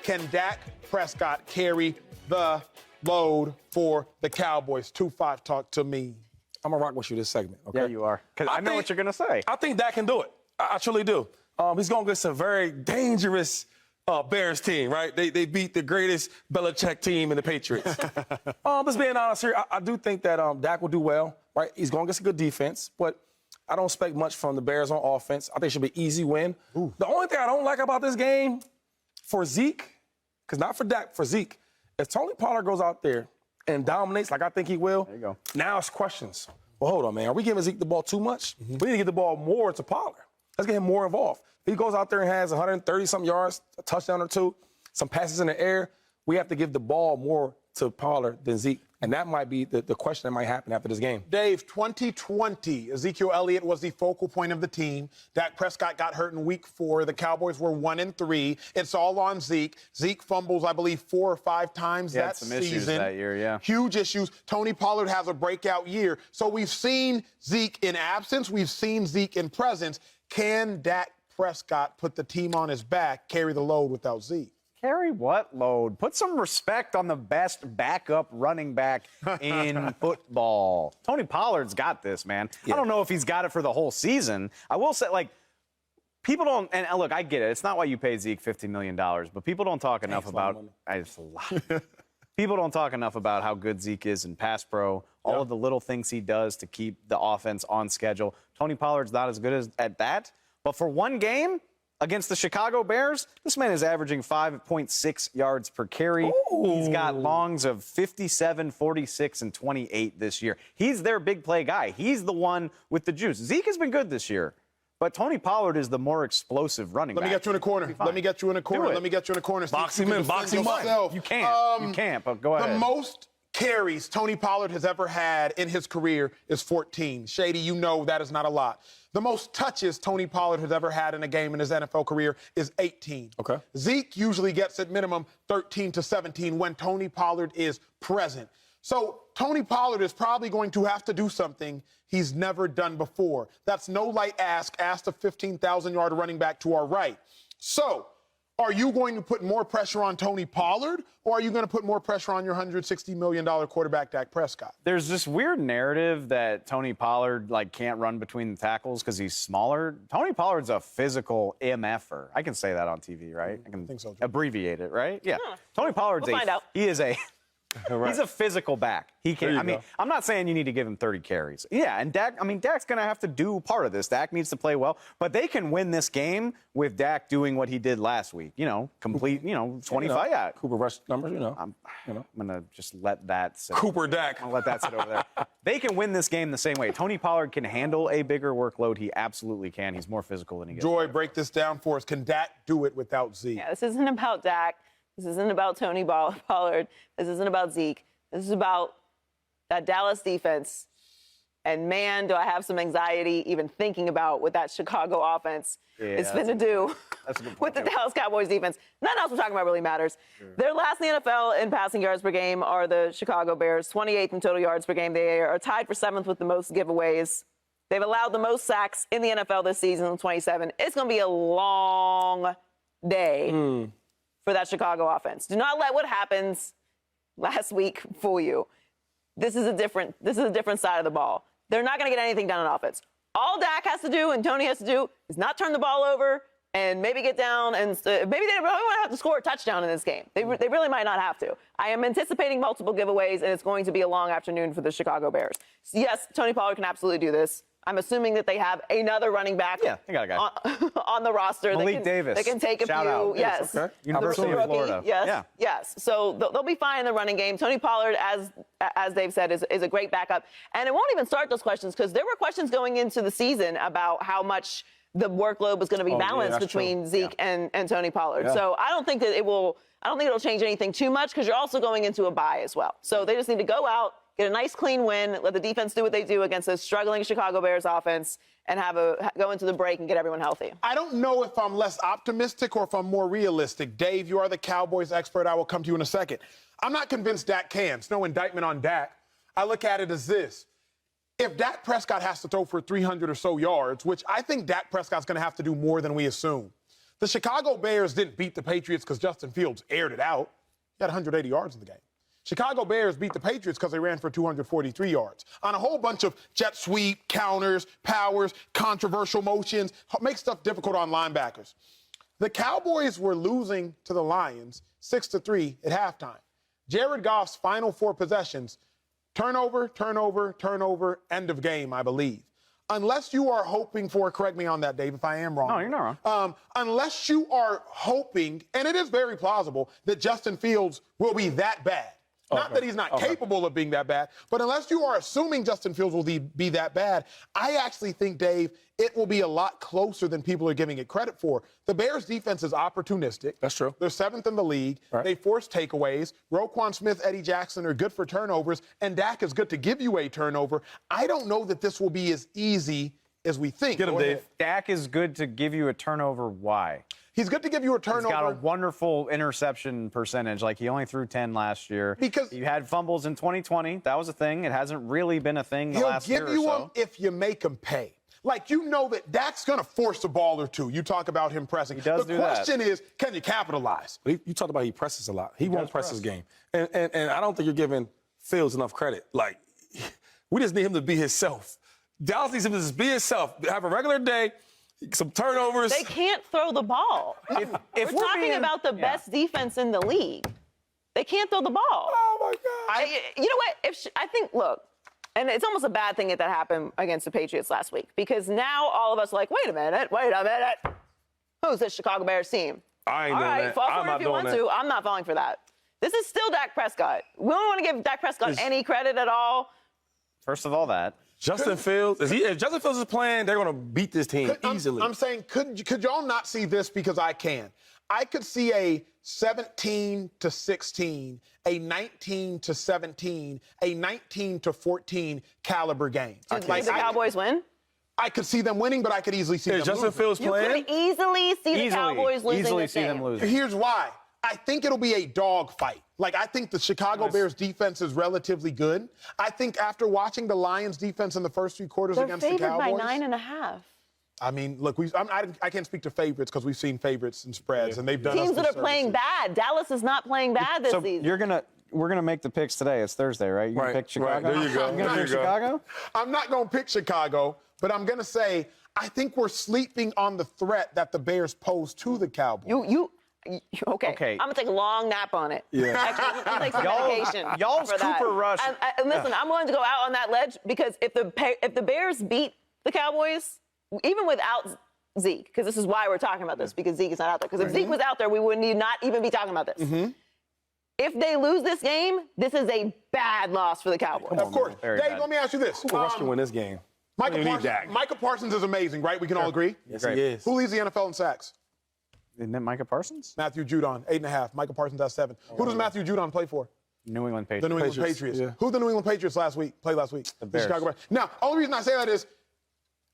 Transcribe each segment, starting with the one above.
Can Dak Prescott carry the load for the Cowboys? 2-5, talk to me. I'm going to rock with you this segment, okay? Yeah, you are. Because I know what you're going to say. I think Dak can do it. I truly do. He's going against a very dangerous Bears team, right? They beat the greatest Belichick team in the Patriots. Just being honest here, I do think that Dak will do well, right? He's going against a good defense, but I don't expect much from the Bears on offense. I think it should be an easy win. Ooh. The only thing I don't like about this game for Zeke, because not for Dak, for Zeke, if Tony Pollard goes out there and dominates like I think he will, there you go. Now it's questions. Well, hold on, man. Are we giving Zeke the ball too much? We need to get the ball more to Pollard. Let's get him more involved. If he goes out there and has 130-something yards, a touchdown or two, some passes in the air, we have to give the ball more to Pollard than Zeke. And that might be the question that might happen after this game. Dave, 2020, Ezekiel Elliott was the focal point of the team. Dak Prescott got hurt in week 4. The Cowboys were 1-3. It's all on Zeke. Zeke fumbles, I believe, 4 or 5 times that season. Issues that year, yeah. Huge issues. Tony Pollard has a breakout year. So we've seen Zeke in absence. We've seen Zeke in presence. Can Dak Prescott put the team on his back, carry the load without Zeke? Carry what load? Put some respect on the best backup running back in football. Tony Pollard's got this, man. Yeah. I don't know if he's got it for the whole season. I will say, like, people don't, and look, I get it. It's not why you pay Zeke $50 million, but people don't talk enough about, it's a lot. People don't talk enough about how good Zeke is in pass pro, all of the little things he does to keep the offense on schedule. Tony Pollard's not as good at that, but for one game, against the Chicago Bears, this man is averaging 5.6 yards per carry. Ooh. He's got longs of 57, 46, and 28 this year. He's their big play guy. He's the one with the juice. Zeke has been good this year, but Tony Pollard is the more explosive running back. Let me get you in a corner. Let me get you in a corner. Let me get you in a corner. Box him in. Box him up. You can't, but go ahead. The most carries Tony Pollard has ever had in his career is 14. Shady, you know that is not a lot. The most touches Tony Pollard has ever had in a game in his NFL career is 18. Okay. Zeke usually gets at minimum 13 to 17 when Tony Pollard is present. So Tony Pollard is probably going to have to do something he's never done before. That's no light ask. Ask a 15,000-yard running back to our right. So are you going to put more pressure on Tony Pollard, or are you going to put more pressure on your $160 million quarterback, Dak Prescott? There's this weird narrative that Tony Pollard, can't run between the tackles because he's smaller. Tony Pollard's a physical MFer. I can say that on TV, right? I think so, too. Abbreviate it, right? Yeah. Tony Pollard's he's a physical back. He can. I'm not saying you need to give him 30 carries. Yeah, and Dak's going to have to do part of this. Dak needs to play well, but they can win this game with Dak doing what he did last week. Complete, 25. Yeah. Cooper Rush numbers, I'm going to just let that sit. Cooper Dak. I'll let that sit over there. They can win this game the same way. Tony Pollard can handle a bigger workload. He absolutely can. He's more physical than he gets. Joy, break this down for us. Can Dak do it without Zeke? Yeah, this isn't about Dak. This isn't about Tony Pollard. This isn't about Zeke. This is about that Dallas defense. And, man, do I have some anxiety even thinking about what that Chicago offense is going to do with the Dallas Cowboys defense. Nothing else we're talking about really matters. Sure. They're last in the NFL in passing yards per game are the Chicago Bears, 28th in total yards per game. They are tied for 7th with the most giveaways. They've allowed the most sacks in the NFL this season, 27. It's going to be a long day for that Chicago offense. Do not let what happens last week fool you. This is a different side of the ball. They're not going to get anything done on offense. All Dak has to do and Tony has to do is not turn the ball over and maybe get down and maybe they don't really have to score a touchdown in this game. They really might not have to. I am anticipating multiple giveaways, and it's going to be a long afternoon for the Chicago Bears. So yes, Tony Pollard can absolutely do this. I'm assuming that they have another running back they got a guy. on the roster. Malik Davis. They can take a Shout few. out. Yes. Okay. University of Florida. Yes. Yes. So they'll be fine in the running game. Tony Pollard, as Dave said, is a great backup. And it won't even start those questions because there were questions going into the season about how much the workload was going to be balanced between Zeke and Tony Pollard. Yeah. So I don't think it'll change anything too much because you're also going into a bye as well. So they just need to go out, get a nice clean win, let the defense do what they do against a struggling Chicago Bears offense, and go into the break and get everyone healthy. I don't know if I'm less optimistic or if I'm more realistic. Dave, you are the Cowboys expert. I will come to you in a second. I'm not convinced Dak can. It's no indictment on Dak. I look at it as this. If Dak Prescott has to throw for 300 or so yards, which I think Dak Prescott's going to have to do more than we assume, The Chicago Bears didn't beat the Patriots because Justin Fields aired it out. He had 180 yards in the game. Chicago Bears beat the Patriots because they ran for 243 yards on a whole bunch of jet sweep, counters, powers, controversial motions, make stuff difficult on linebackers. The Cowboys were losing to the Lions 6-3 at halftime. Jared Goff's final 4 possessions, turnover, turnover, turnover, end of game, I believe. Unless you are hoping for, correct me on that, Dave, if I am wrong. No, you're not wrong. Unless you are hoping, and it is very plausible, that Justin Fields will be that bad. Not that he's not capable of being that bad, but unless you are assuming Justin Fields will be that bad, I actually think, Dave, it will be a lot closer than people are giving it credit for. The Bears' defense is opportunistic. That's true. They're 7th in the league. Right. They force takeaways. Roquan Smith, Eddie Jackson are good for turnovers, and Dak is good to give you a turnover. I don't know that this will be as easy as we think. Get him, Dave. Dak is good to give you a turnover. Why? He's good to give you a turnover. He's got a wonderful interception percentage. Like, he only threw 10 last year. Because you had fumbles in 2020. That was a thing. It hasn't really been a thing the last year or so. He'll give you them if you make him pay. Like, you know that Dak's going to force a ball or two. You talk about him pressing. He does do that. The question is, can you capitalize? You talked about he presses a lot. He won't press his game. And I don't think you're giving Fields enough credit. Like, we just need him to be himself. Dallas needs him to just be himself, have a regular day, some turnovers. They can't throw the ball. If we're talking about the best defense in the league, they can't throw the ball. Oh, my God. You know what? I think, look, and it's almost a bad thing that happened against the Patriots last week, because now all of us are like, wait a minute. Who's this Chicago Bears team? I ain't all doing right, that. fall I'm for it not if you doing want that. to. I'm not falling for that. This is still Dak Prescott. We don't want to give Dak Prescott any credit at all. First of all, that. Justin Fields, if Justin Fields is playing, they're going to beat this team easily. I'm saying, could y'all not see this? Because I can. I could see a 17-16, a 19-17, a 19-14 caliber game. Do the Cowboys win? I could see them winning, but I could easily see them Justin losing. Fields You playing? could easily see the Cowboys losing Easily this see game. them losing. Here's why. I think it'll be a dogfight. Like, I think the Chicago Bears defense is relatively good. I think after watching the Lions defense in the first 3 quarters They're against the favored Cowboys. by 9.5. I mean, look, I can't speak to favorites because we've seen favorites and spreads, and they've done Teams us that are disservices. playing bad. Dallas is not playing bad this So season. we're gonna make the picks today. It's Thursday, right? You Right, pick Chicago. right. There you go. You gonna There pick you go. Chicago? I'm not going to pick Chicago, but I'm going to say I think we're sleeping on the threat that the Bears pose to the Cowboys. Okay. I'm gonna take a long nap on it. Yeah. Actually, I'm gonna take some medication. y'all's for that. Cooper Rush. And listen, I'm willing to go out on that ledge because if the Bears beat the Cowboys, even without Zeke, because this is why we're talking about this, because Zeke is not out there. Because if Zeke was out there, we would not even be talking about this. Mm-hmm. If they lose this game, this is a bad loss for the Cowboys. Of course. Very Dave, bad. let me ask you this. Cooper Rush can win this game. Michael Parsons is amazing, right? We can all agree? Yes, Great. he is. Who leads the NFL in sacks? Isn't it Micah Parsons? Matthew Judon, 8.5. Michael Parsons has 7. Who does Matthew Judon play for? New England Patriots. The New England Patriots. Yeah. Who did the New England Patriots played last week? The Bears. Chicago Bears. Now, only reason I say that is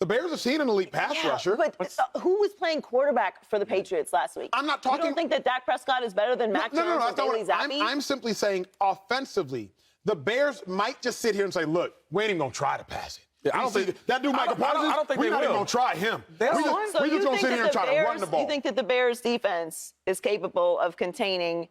the Bears have seen an elite pass rusher. But who was playing quarterback for the Patriots last week? I'm not talking. You don't think that Dak Prescott is better than Mac Jones that's or not Bailey what Zappi? I'm simply saying offensively, the Bears might just sit here and say, look, we ain't even going to try to pass it. Yeah, I don't think that dude Michael Parsons. I don't think we're they not even will. going to try him. They We don't. just going to sit here and try to run the ball. You think that the Bears defense is capable of containing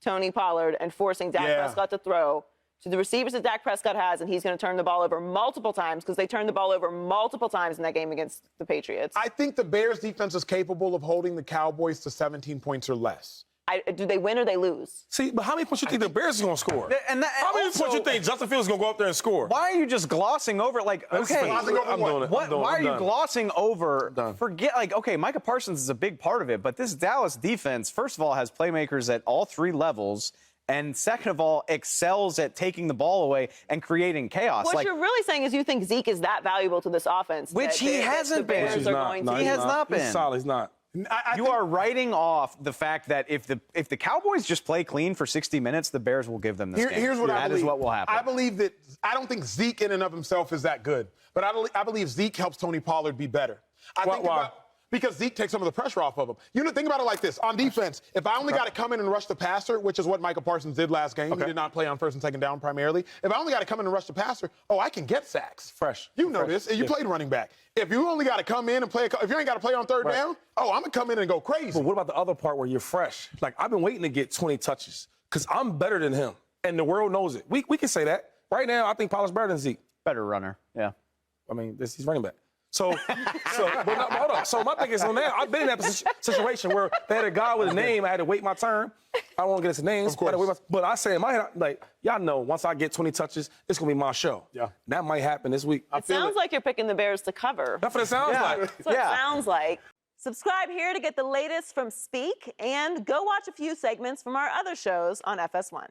Tony Pollard and forcing Dak Prescott to throw to the receivers that Dak Prescott has, and he's going to turn the ball over multiple times because they turned the ball over multiple times in that game against the Patriots? I think the Bears defense is capable of holding the Cowboys to 17 points or less. Do they win or they lose? See, but how many points you think the Bears is going to score? How many also- points you think Justin Fields is going to go up there and score? Why are you just glossing over it? Like, okay, I'm doing it. why are you glossing over? Done. Forget, like, okay, Micah Parsons is a big part of it, but this Dallas defense, first of all, has playmakers at all 3 levels, and second of all, excels at taking the ball away and creating chaos. What you're really saying is you think Zeke is that valuable to this offense, Which he hasn't the been. Bears He's are not. going No, to. He has not been. He's solid. He's not. You are writing off the fact that if the Cowboys just play clean for 60 minutes, the Bears will give them this game. Here's what I believe. That is what will happen. I believe that I don't think Zeke in and of himself is that good, but I believe Zeke helps Tony Pollard be better. Why? because Zeke takes some of the pressure off of him. You know, think about it like this. On defense, if I only got to come in and rush the passer, which is what Micah Parsons did last game, he did not play on first and second down primarily. If I only got to come in and rush the passer, I can get sacks. Fresh. You know this. You played running back. If you only got to come in and play, if you ain't got to play on third down, I'm going to come in and go crazy. But what about the other part where you're fresh? Like, I've been waiting to get 20 touches because I'm better than him, and the world knows it. We can say that. Right now, I think Pollard's better than Zeke. Better runner, yeah. I mean, he's running back. But hold on. So my thing is on that. I've been in that situation where they had a guy with a name. I had to wait my turn. I don't want to get his names. Of course. But I say in my head, like, y'all know, once I get 20 touches, it's going to be my show. Yeah. That might happen this week. It sounds like you're picking the Bears to cover. That's what it sounds like. That's what it sounds like. Subscribe here to get the latest from Speak, and go watch a few segments from our other shows on FS1.